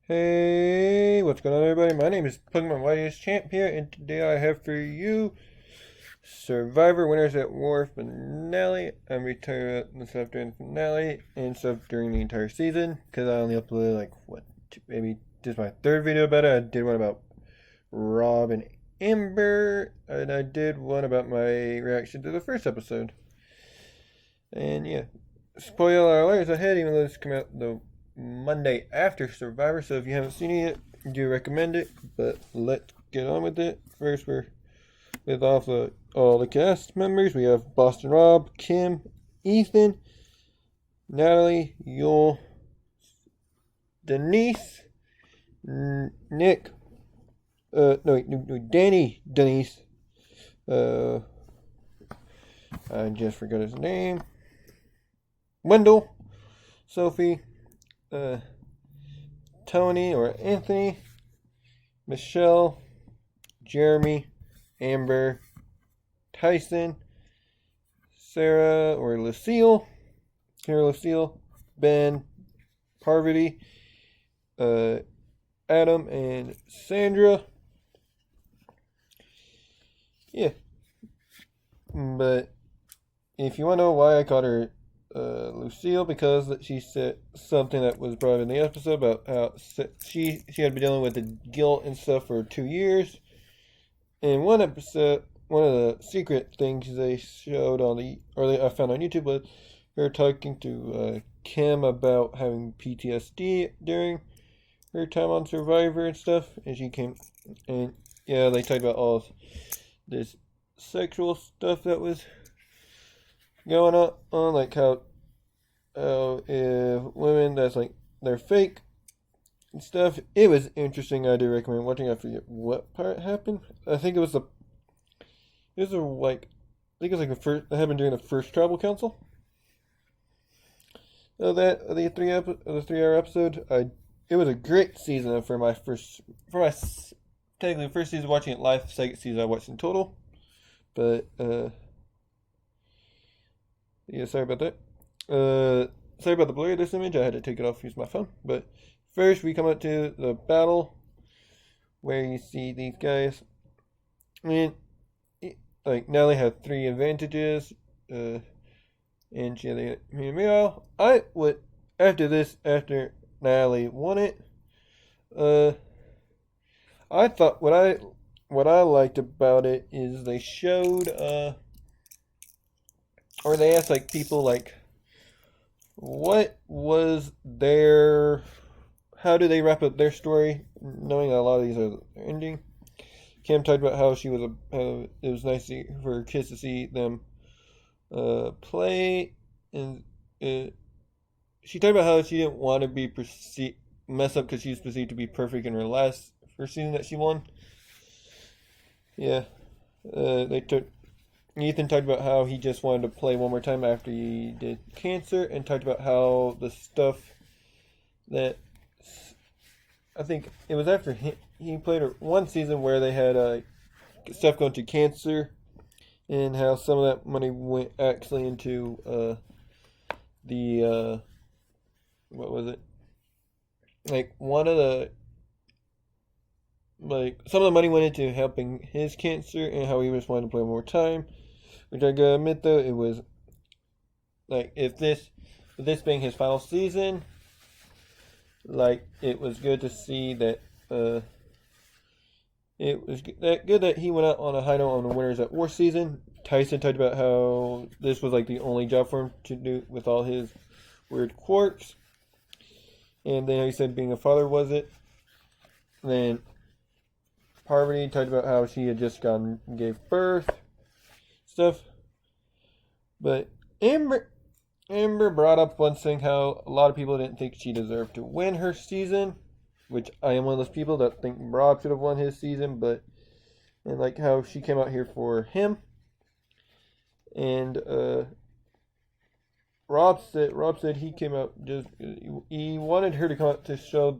Hey, what's going on, everybody? My name is Pokemon Whiteest Champ here, and today I have for you Survivor Winners at War finale. I'm returning the stuff during the finale and stuff during the entire season because I only uploaded maybe just my third video about it. I did one about Rob and Amber, and I did one about my reaction to the first episode. And yeah, spoiler alert ahead, even though this come out the Monday after Survivor, so if you haven't seen it yet, I do recommend it. But let's get on with it. First, we're with all the cast members. We have Boston Rob, Kim, Ethan, Natalie, Yul, Denise, Nick, Danny, Denise, I just forgot his name, Wendell, Sophie, Tony or Anthony, Michelle, Jeremy, Amber, Tyson, Sarah or Lucille, Ben, Parvati, Adam, and Sandra. Yeah, but if you want to know why I called her Lucille, because she said something that was brought in the episode about how she had been dealing with the guilt and stuff for 2 years. In one episode, one of the secret things they showed I found on YouTube was her talking to Kim about having PTSD during her time on Survivor and stuff, and she came and yeah, they talked about all this sexual stuff that was going on, like how if women that's like they're fake and stuff. It was interesting. I do recommend watching. I forget what part happened. I think it was the first that happened during the first tribal council. So that the 3 hour episode. It was a great season for my technically first season watching it live. Second season I watched in total, but yeah, sorry about that. Sorry about the blur of this image. I had to take it off, use my phone. But first, we come up to the battle where you see these guys. I mean, like Nelly had 3 advantages, and she had meanwhile, I would after Natalie won it. I thought what I liked about it is they showed or they asked like people like what was their how do they wrap up their story, knowing that a lot of these are ending. Kim talked about how it was nice for her kids to see them play, and she talked about how she didn't want to be mess up because she was perceived to be perfect in her first season that she won. Yeah, they took Ethan talked about how he just wanted to play one more time after he did cancer, and talked about how the stuff that I think it was after he played one season where they had stuff going to cancer, and how some of that money went actually into the what was it? Like one of the like some of the money went into helping his cancer, and how he just wanted to play one more time. Which I gotta admit though, it was like if this being his final season, like it was good to see that it was good that he went out on a high note on the Winners at War season. Tyson talked about how this was like the only job for him to do with all his weird quirks, and then he said being a father was it. And then Parvati talked about how she had just gave birth. Stuff. But Amber brought up one thing, how a lot of people didn't think she deserved to win her season, which I am one of those people that think Rob should have won his season, and like how she came out here for him, and Rob said he came out just he wanted her to come out to show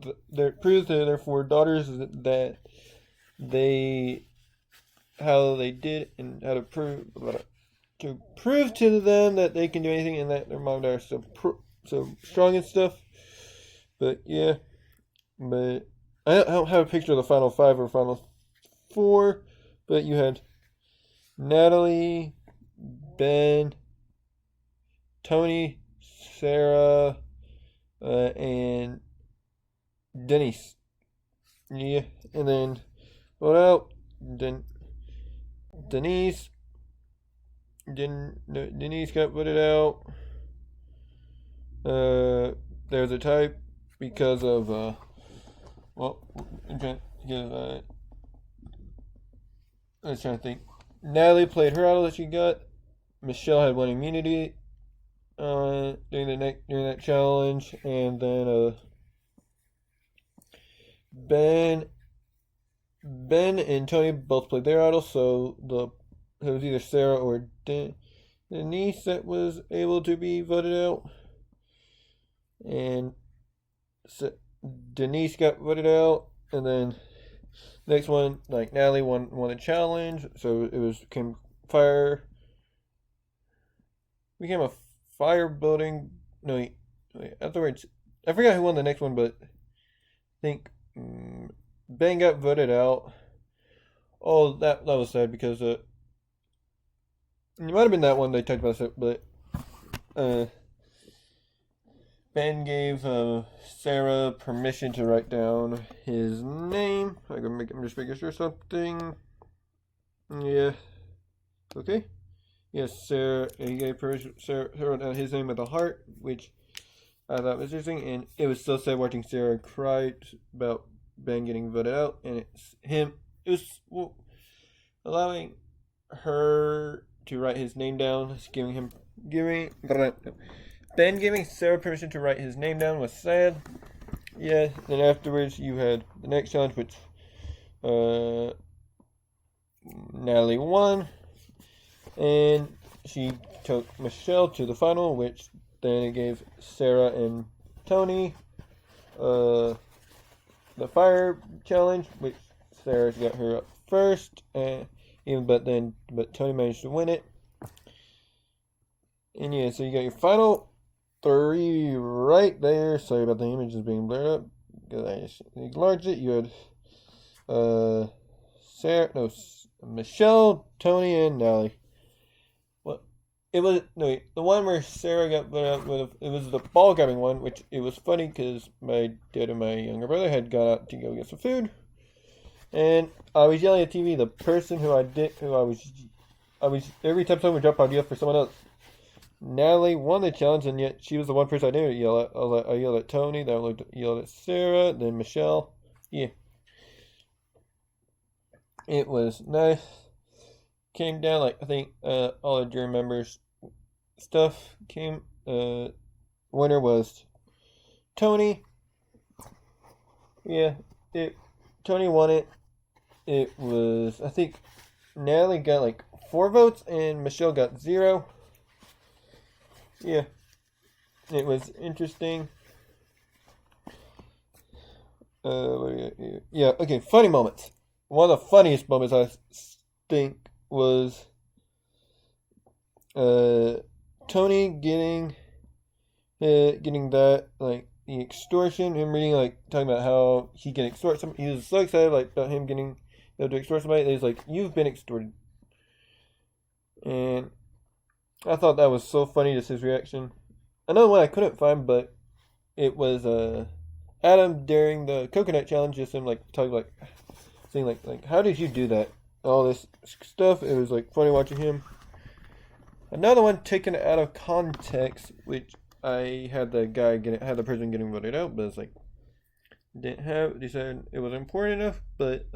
prove to their 4 daughters that they how they did and how to prove to them that they can do anything, and that their mom and dad are so strong and stuff. But yeah, but I don't have a picture of the final five or final four. But you had Natalie, Ben, Tony, Sarah, and Denise. Yeah, and then what out? Denise. Denise got voted out. There's a type because of well, I'm trying to give I was trying to think. Natalie played her idol that she got. Michelle had one immunity during that challenge, and then Ben Ben and Tony both played their idol, so it was either Sarah or Denise that was able to be voted out, and so Denise got voted out, and then next one, like Natalie won a challenge, so it was became a fire building. No, wait, afterwards, I forgot who won the next one, but I think Ben got voted out. Oh, that was sad because it might have been that one they talked about it, but Ben gave Sarah permission to write down his name. I'm just making sure something. Yeah. Okay. Yes, Sarah. He gave permission. Sarah wrote down his name with a heart, which I thought was interesting, and it was so sad watching Sarah cry about Ben getting voted out, and it's him. It was allowing her to write his name down, giving Ben giving Sarah permission to write his name down was sad. Yeah. Then afterwards, you had the next challenge, which Natalie won, and she took Michelle to the final, which then it gave Sarah and Tony the fire challenge, which Sarah's got her up first, but Tony managed to win it. And yeah, so you got your final three right there. Sorry about the images being blurred up because I just enlarged it. You had Michelle, Tony, and Natalie. The one where Sarah got put out with, it was the ball grabbing one, which it was funny because my dad and my younger brother had gone out to go get some food, and I was yelling at TV. The person who I was every time someone would drop, I'd yell for someone else. Natalie won the challenge, and yet she was the one person I didn't yell at. I yelled at Tony, then I yelled at Sarah, then Michelle. Yeah, it was nice. Came down, like I think all the jury members stuff came. Winner was Tony. Yeah, Tony won it. It was, I think Natalie got like 4 votes and Michelle got 0. Yeah, it was interesting. Yeah, okay, funny moments. One of the funniest moments I think was Tony getting that, like, the extortion, him reading, like, talking about how he can extort somebody. He was so excited, like, about him getting able to extort somebody. He's like, you've been extorted. And I thought that was so funny, just his reaction. Another one I couldn't find, but it was Adam during the coconut challenge, just him, like, talking, like, saying, like, how did you do that? All this stuff. It was, like, funny watching him. Another one taken out of context, which I had the person getting voted out, but it's like they said it was important enough, but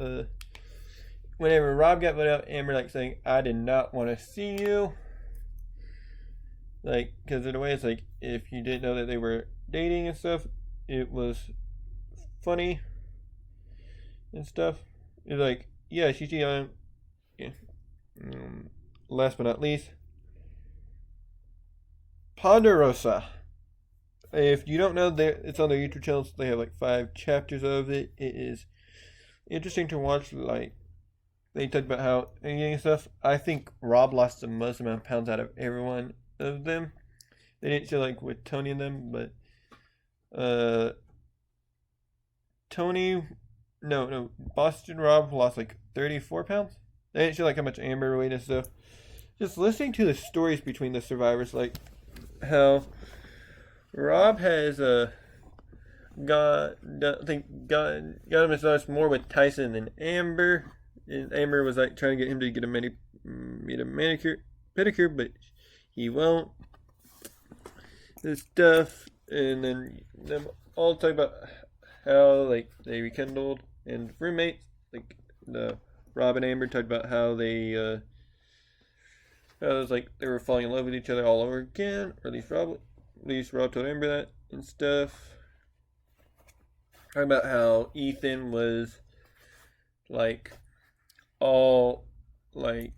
whenever Rob got voted out, Amber like saying, I did not want to see you, like, because in a way it's like, if you didn't know that they were dating and stuff, it was funny and stuff. It's like, yeah, she's young. Yeah. Last but not least, Ponderosa. If you don't know, it's on their YouTube channel. So they have like 5 chapters of it. It is interesting to watch. Like, they talk about how and stuff. I think Rob lost the most amount of pounds out of every one of them. They didn't show like with Tony and them, but Boston Rob lost like 34 pounds. They didn't show like how much Amber weighed and stuff. Just listening to the stories between the survivors, like how Rob has got him as more with Tyson than Amber. And Amber was like trying to get him to get a manicure, pedicure, but he won't. This stuff, and then them all talk about how like they rekindled, and roommates like the Rob and Amber talked about how they how it was like they were falling in love with each other all over again, or at least Rob told Amber that and stuff. Talking about how Ethan was like all like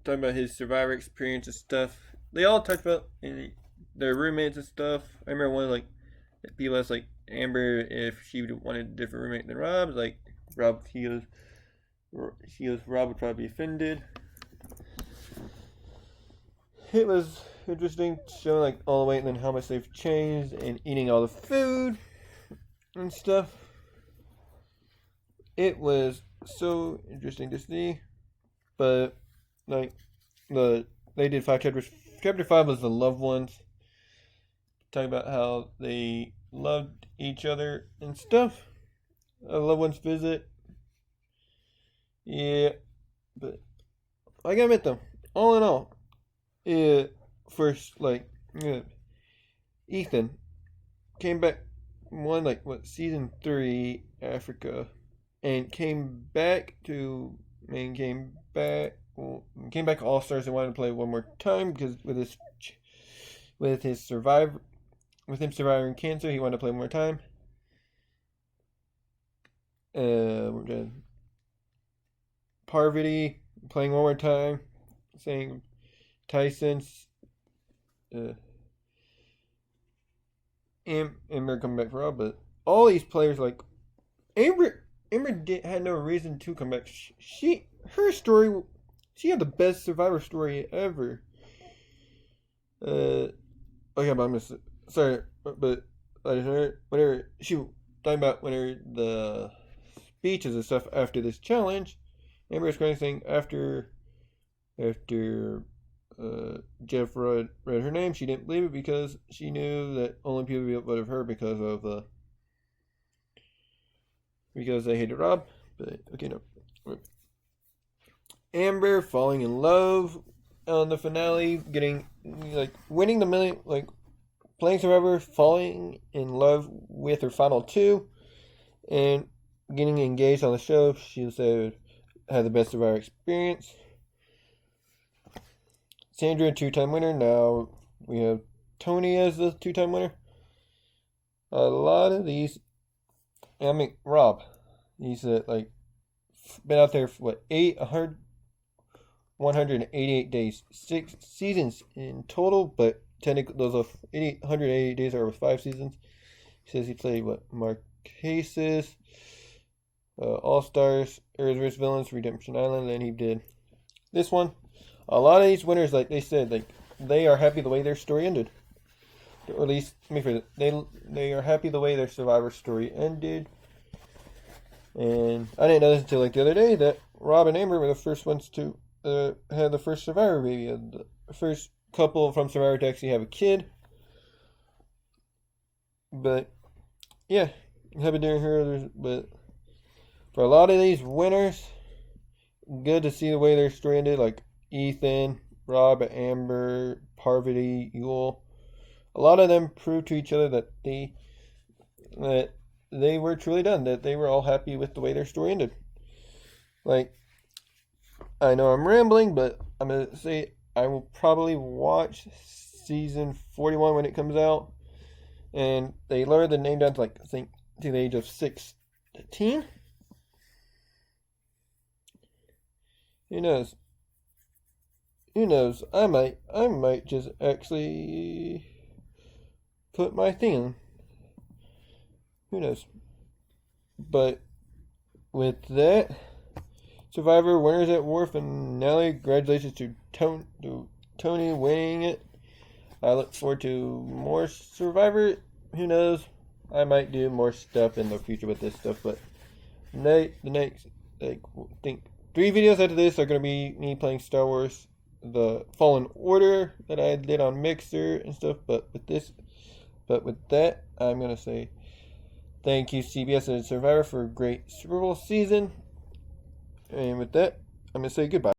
talking about his survivor experience and stuff. They all talked about their roommates and stuff. I remember one like people asked like Amber if she wanted a different roommate than Rob. Like Rob, Rob would probably be offended. It was interesting showing like all the weight and then how much they've changed and eating all the food and stuff. It was so interesting to see, but like they did 5 chapters. Chapter 5 was the loved ones. Talking about how they loved each other and stuff. A loved ones visit. Yeah, but I gotta admit though, all in all, first like Ethan came back season 3 Africa, and came back All Stars and wanted to play one more time because with him surviving cancer, he wanted to play one more time. Parvati playing one more time, saying Tyson's Amber coming back for all, but all these players like Amber had no reason to come back. She had the best survivor story ever. Okay, but sorry, but I just heard whenever she talking about whenever the speeches and stuff after this challenge, Amber was kind of saying after Jeff read her name, she didn't believe it because she knew that only people would have heard because they hated Rob. But okay, no. Amber falling in love on the finale, getting winning the million, playing Survivor, falling in love with her final 2, and getting engaged on the show. She said had the best Survivor experience. Sandra, 2-time winner. Now we have Tony as the 2-time winner. A lot of these, Rob, he's been out there for 188 days, 6 seasons in total, but technically those 188 days are with 5 seasons. He says he played Marquesas, All Stars, Earth vs. Villains, Redemption Island, and he did this one. A lot of these winners, like they said, they are happy the way their story ended. Or at least, they are happy the way their Survivor story ended. And I didn't know this until the other day that Rob and Amber were the first ones to have the first Survivor baby. The first couple from Survivor to actually have a kid. But yeah, happy during her. But for a lot of these winners, good to see the way their story ended. Like Ethan, Rob, Amber, Parvati, Yule. A lot of them proved to each other that they were truly done. That they were all happy with the way their story ended. I know I'm rambling, but I'm gonna say I will probably watch season 41 when it comes out. And they lowered the name down to to the age of 16. Who knows? I might just actually put my thing in. Who knows? But with that, Survivor winners at war finale. Congratulations to Tony winning it. I look forward to more Survivor. Who knows? I might do more stuff in the future with this stuff, but the next, like, I think 3 videos after this are going to be me playing Star Wars The Fallen Order that I did on Mixer and stuff, but with that, I'm going to say thank you, CBS and Survivor, for a great Super Bowl season. And with that, I'm going to say goodbye.